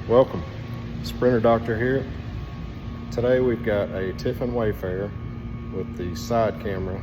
Welcome, Sprinter Doctor here. Today we've got a Tiffin Wayfarer with the side camera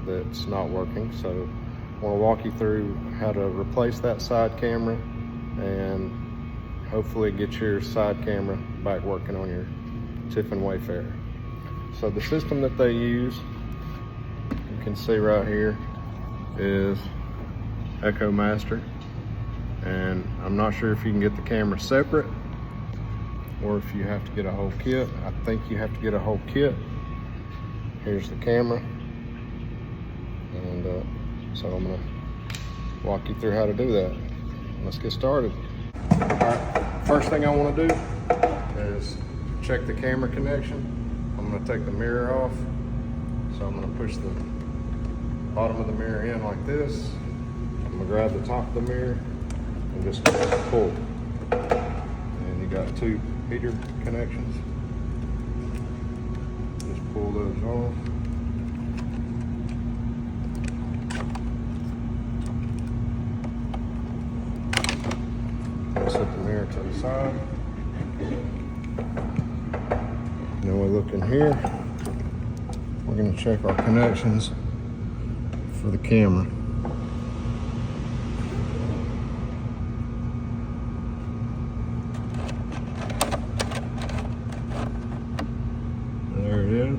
that's not working. So I want to walk you through how to replace that side camera and hopefully get your side camera back working on your Tiffin Wayfarer. So the system that they use, you can see right here, is Echo Master. And I'm not sure if you can get the camera separate or if you have to get a whole kit. I think you have to get a whole kit. Here's the camera. And so I'm gonna walk you through how to do that. Let's get started. All right, first thing I wanna do is check the camera connection. I'm gonna take the mirror off. So I'm gonna push the bottom of the mirror in like this. I'm gonna grab the top of the mirror and just pull. And you got two heater connections. Just pull those off. I'll set the mirror to the side. Then we look in here. We're going to check our connections for the camera. There it is.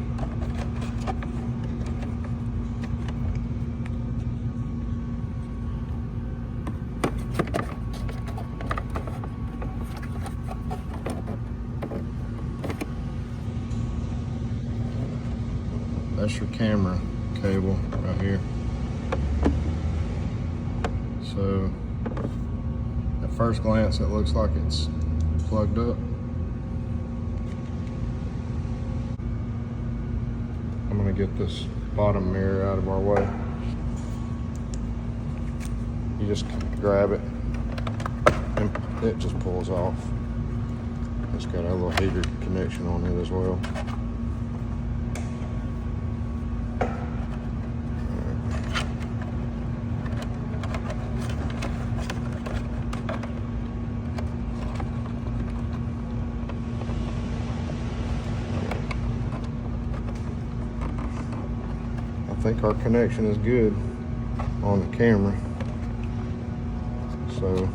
That's your camera cable right here. So at first glance, it looks like it's plugged up. I'm gonna get this bottom mirror out of our way. You just grab it and it just pulls off. It's got a little heater connection on it as well. I think our connection is good on the camera. So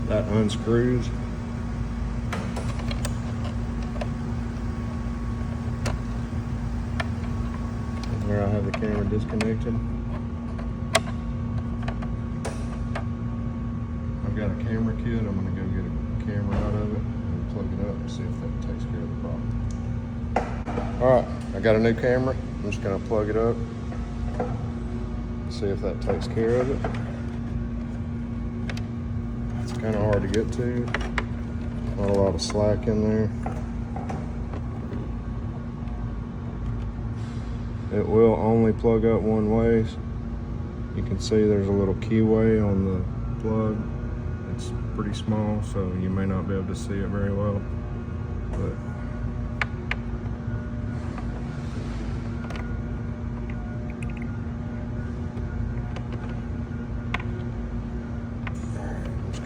that unscrews. And there I have the camera disconnected. I've got a camera kit. I'm gonna go get a camera out of it and plug it up and see if that takes care of the problem. All right, I got a new camera. I'm just gonna plug it up, see if that takes care of it. Kind of hard to get to. Not a lot of slack in there. It will only plug up one way. You can see there's a little keyway on the plug. It's pretty small, so you may not be able to see it very well. But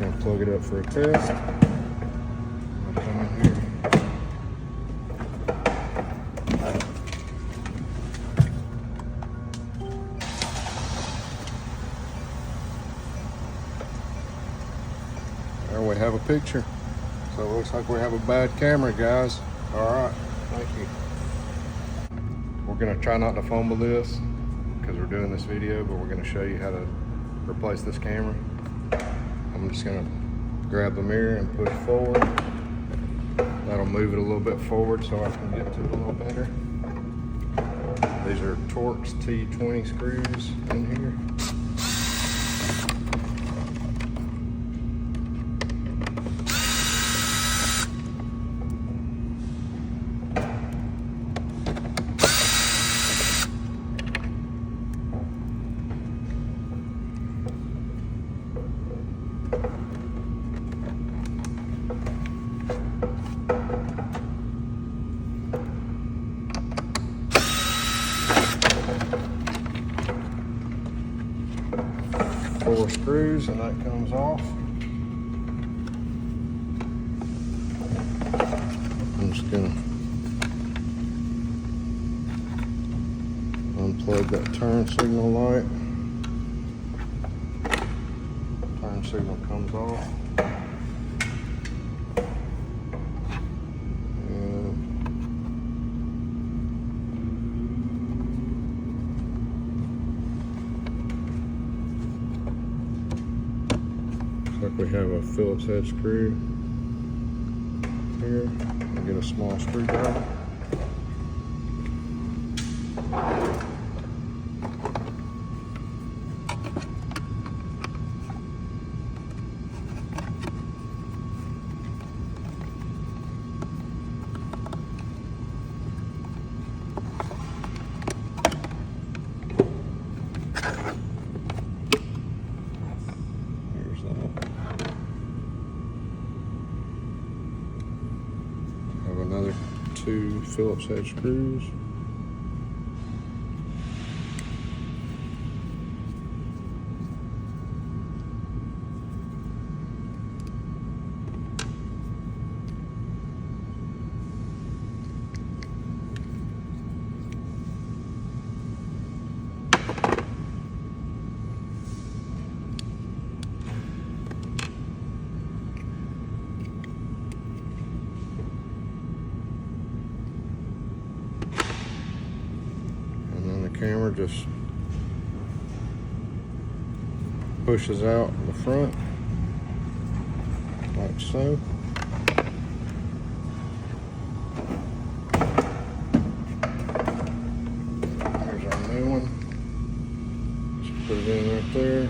gonna plug it up for a test. I'll come in here. There we have a picture. So it looks like we have a bad camera, guys. All right, thank you. We're gonna try not to fumble this because we're doing this video, but we're gonna show you how to replace this camera. I'm just gonna grab the mirror and push forward. That'll move it a little bit forward so I can get to it a little better. These are Torx T20 screws in here. screws and that comes off. I'm just gonna unplug that turn signal light. Turn signal comes off. Looks like we have a Phillips head screw here. I'll get a small screwdriver. Another 2 Phillips head screws. Camera just pushes out in the front like so. There's our new one. Just put it in right there.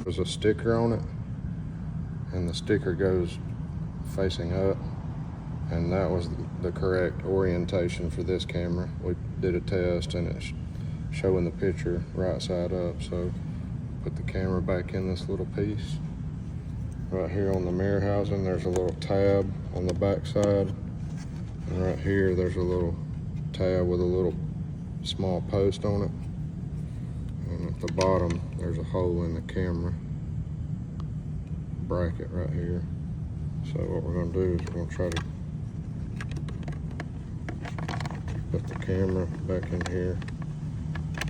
There's a sticker on it, and the sticker goes facing up, and that was the correct orientation for this camera. We did a test and it's showing the picture right side up. So put the camera back in this little piece. Right here on the mirror housing, there's a little tab on the back side, and right here there's a little tab with a little small post on it. And at the bottom, there's a hole in the camera bracket right here. So what we're going to do is we're going to try to put the camera back in here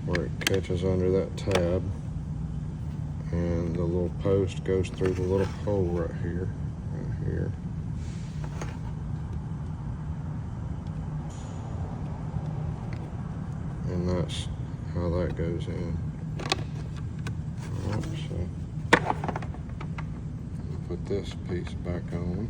where it catches under that tab, and the little post goes through the little hole right here, and that's how that goes in. Alright, so put this piece back on.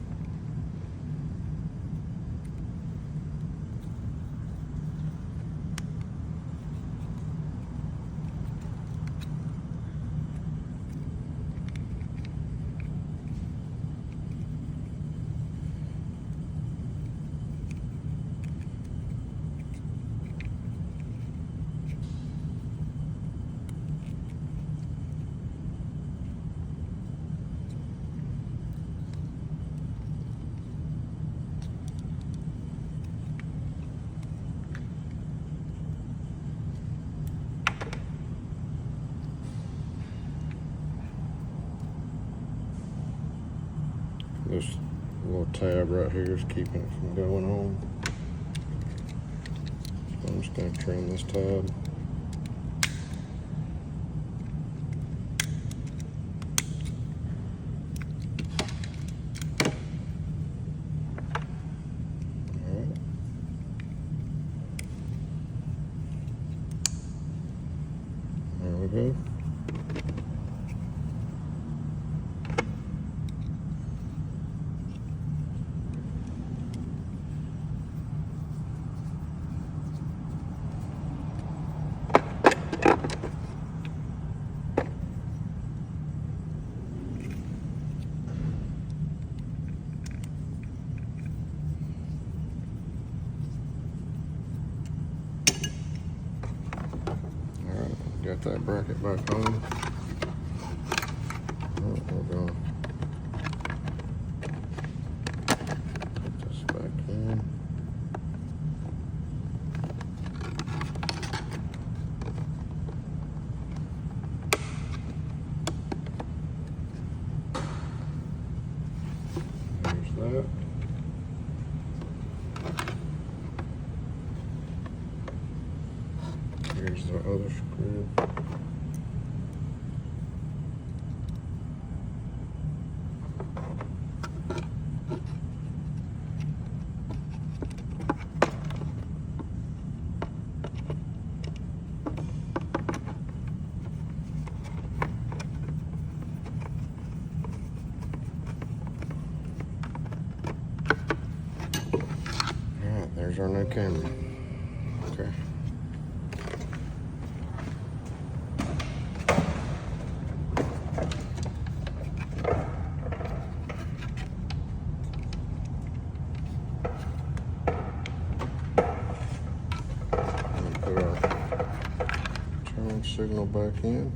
This little tab right here is keeping it from going on. So I'm just going to trim this tab. Alright. There we go. that bracket back on. Oh, we're gonna put this back in. There's that. Here's the other screw. Alright, there's our new camera. Okay. Put our turn signal back in.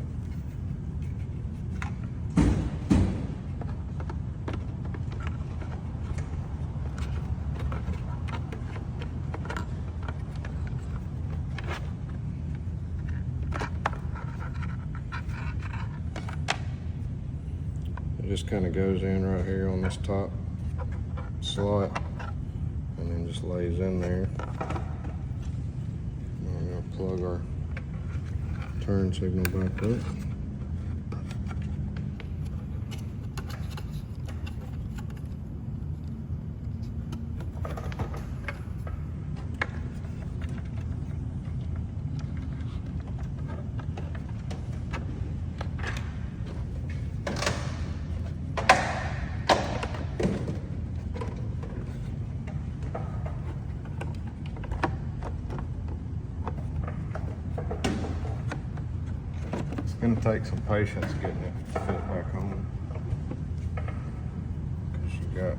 It just kind of goes in right here on this top slot and then just lays in there. We're going to plug our turn signal back up. It's going to take some patience getting it fit back on, because you got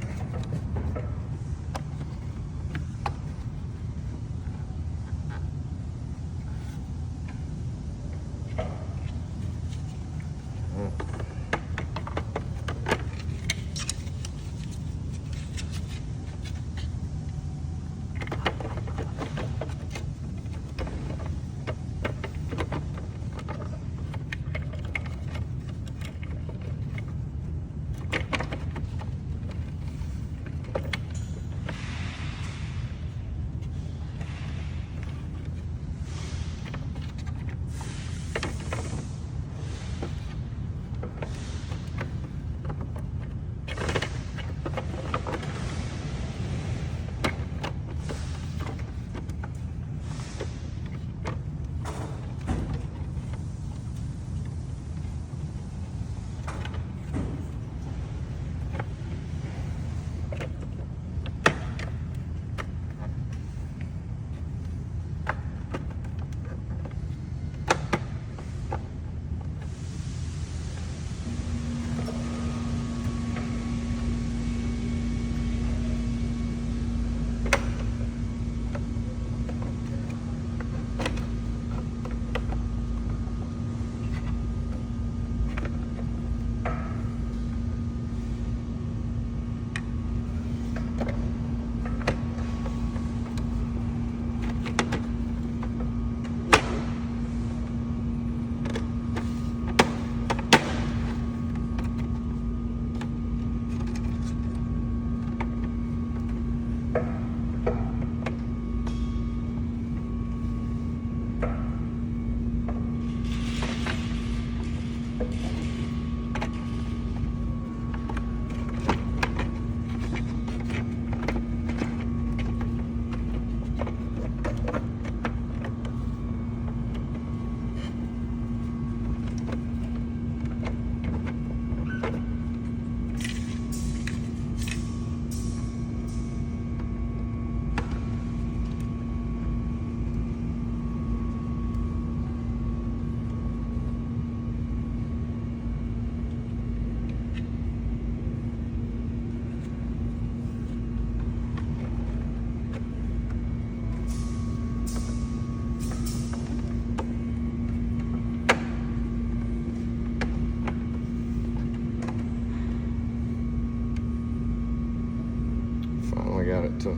that to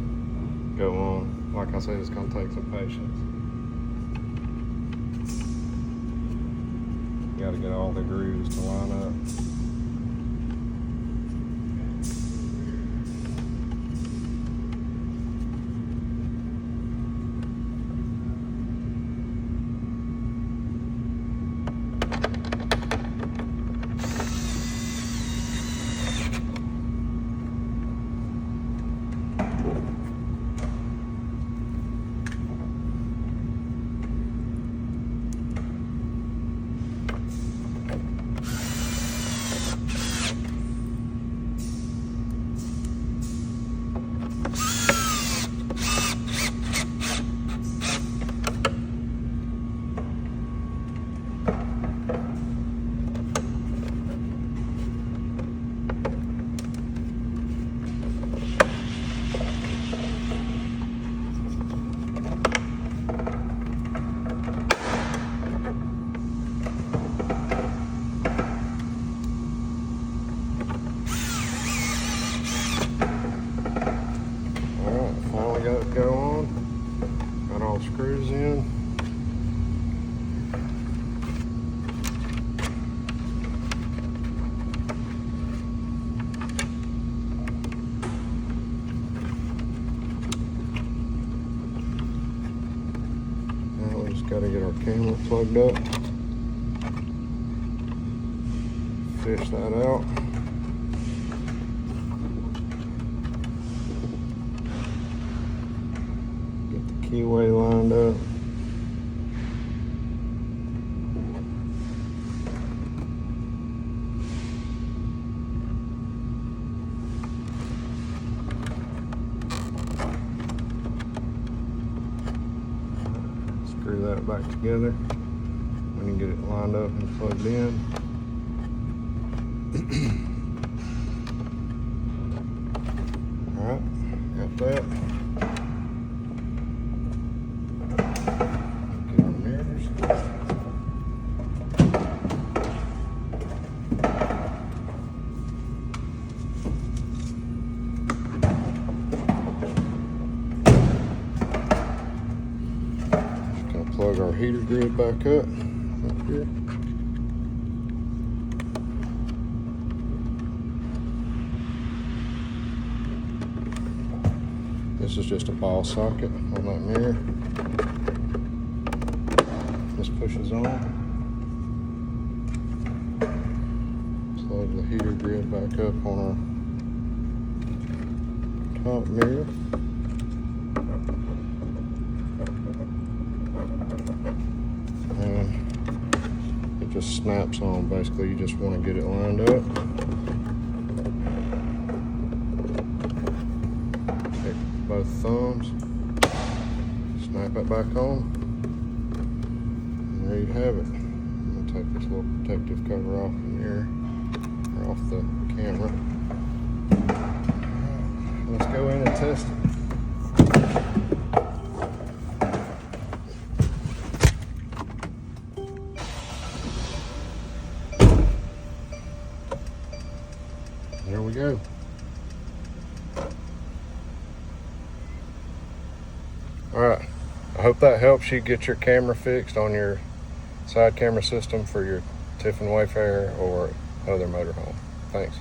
go on. Like I said, it's gonna take some patience. You gotta get all the grooves to line up. Finally got it go on. Got all the screws in. Now we just got to get our camera plugged up. Fish that out. Keyway lined up. Screw that back together when you get it lined up and plugged in. All right, got that. Plug our heater grid back up here. This is just a ball socket on that mirror. This pushes on. Plug the heater grid back up on our top mirror. And it just snaps on. Basically, you just want to get it lined up. Take both thumbs, snap it back on, and there you have it. I'm gonna take this little protective cover off the mirror, or off the camera. Let's go in and test it. There we go. All right, I hope that helps you get your camera fixed on your side camera system for your Tiffin Wayfarer or other motorhome. Thanks.